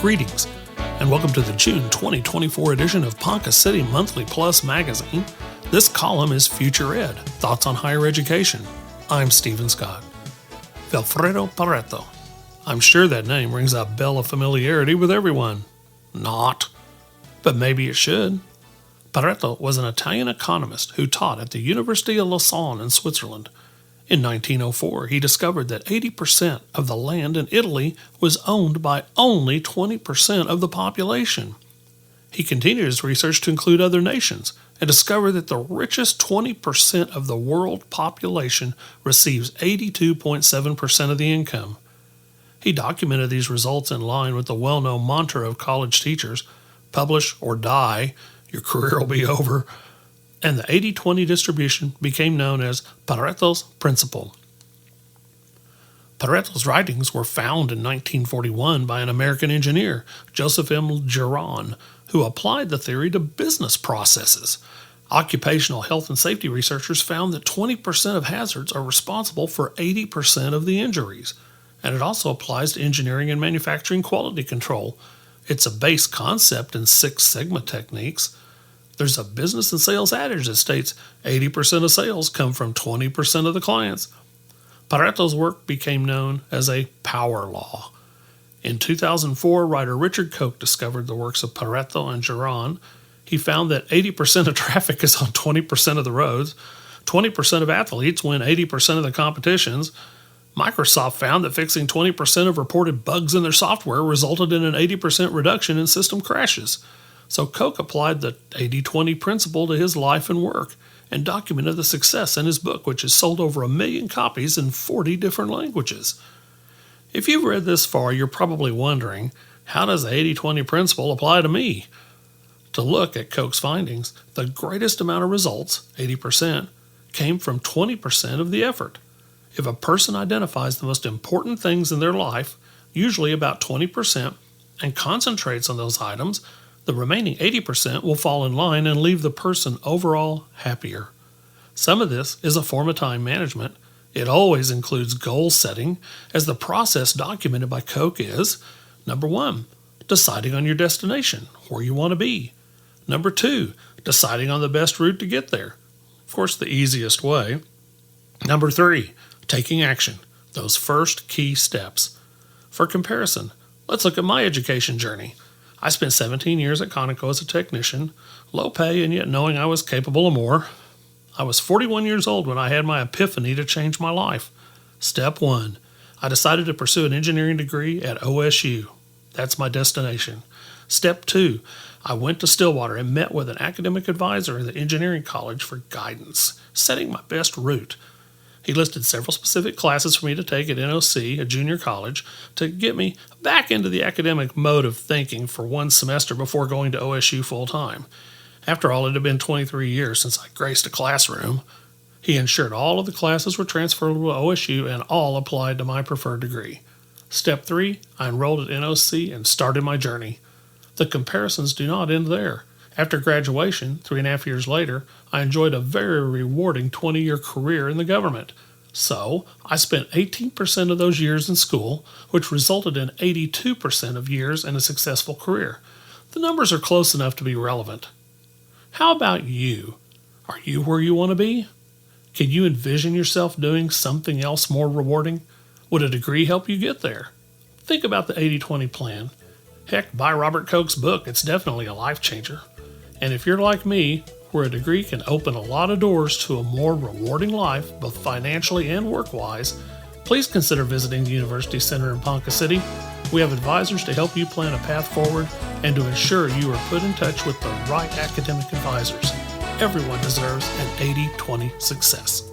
Greetings, and welcome to the June 2024 edition of Ponca City Monthly Plus magazine. This column is Future Ed, Thoughts on Higher Education. I'm Stephen Scott. Vilfredo Pareto. I'm sure that name rings a bell of familiarity with everyone. Not. But maybe it should. Pareto was an Italian economist who taught at the University of Lausanne in Switzerland. In 1904, he discovered that 80% of the land in Italy was owned by only 20% of the population. He continued his research to include other nations and discovered that the richest 20% of the world population receives 82.7% of the income. He documented these results in line with the well-known mantra of college teachers, publish or die, your career will be over, and the 80-20 distribution became known as Pareto's Principle. Pareto's writings were found in 1941 by an American engineer, Joseph M. Juran, who applied the theory to business processes. Occupational Health and Safety researchers found that 20% of hazards are responsible for 80% of the injuries, and it also applies to engineering and manufacturing quality control. It's a base concept in Six Sigma techniques. There's a business and sales adage that states 80% of sales come from 20% of the clients. Pareto's work became known as a power law. In 2004, writer Richard Koch discovered the works of Pareto and Juran. He found that 80% of traffic is on 20% of the roads, 20% of athletes win 80% of the competitions. Microsoft found that fixing 20% of reported bugs in their software resulted in an 80% reduction in system crashes. So Koch applied the 80-20 principle to his life and work and documented the success in his book, which has sold over 1 million copies in 40 different languages. If you've read this far, you're probably wondering, how does the 80-20 principle apply to me? To look at Koch's findings, the greatest amount of results, 80%, came from 20% of the effort. If a person identifies the most important things in their life, usually about 20%, and concentrates on those items, the remaining 80% will fall in line and leave the person overall happier. Some of this is a form of time management. It always includes goal setting, as the process documented by Koch is, number 1, deciding on your destination, where you want to be. Number 2, deciding on the best route to get there. Of course, the easiest way. Number 3, taking action, those first key steps. For comparison, let's look at my education journey. I spent 17 years at Conoco as a technician, low pay and yet knowing I was capable of more. I was 41 years old when I had my epiphany to change my life. Step 1, I decided to pursue an engineering degree at OSU. That's my destination. Step 2, I went to Stillwater and met with an academic advisor in the engineering college for guidance, setting my best route. He listed several specific classes for me to take at NOC, a junior college, to get me back into the academic mode of thinking for one semester before going to OSU full-time. After all, it had been 23 years since I graced a classroom. He ensured all of the classes were transferable to OSU and all applied to my preferred degree. Step 3, I enrolled at NOC and started my journey. The comparisons do not end there. After graduation, 3.5 years later, I enjoyed a very rewarding 20-year career in the government. So, I spent 18% of those years in school, which resulted in 82% of years in a successful career. The numbers are close enough to be relevant. How about you? Are you where you want to be? Can you envision yourself doing something else more rewarding? Would a degree help you get there? Think about the 80-20 plan. Heck, buy Robert Koch's book. It's definitely a life changer. And if you're like me, where a degree can open a lot of doors to a more rewarding life, both financially and work-wise, please consider visiting the University Center in Ponca City. We have advisors to help you plan a path forward and to ensure you are put in touch with the right academic advisors. Everyone deserves an 80-20 success.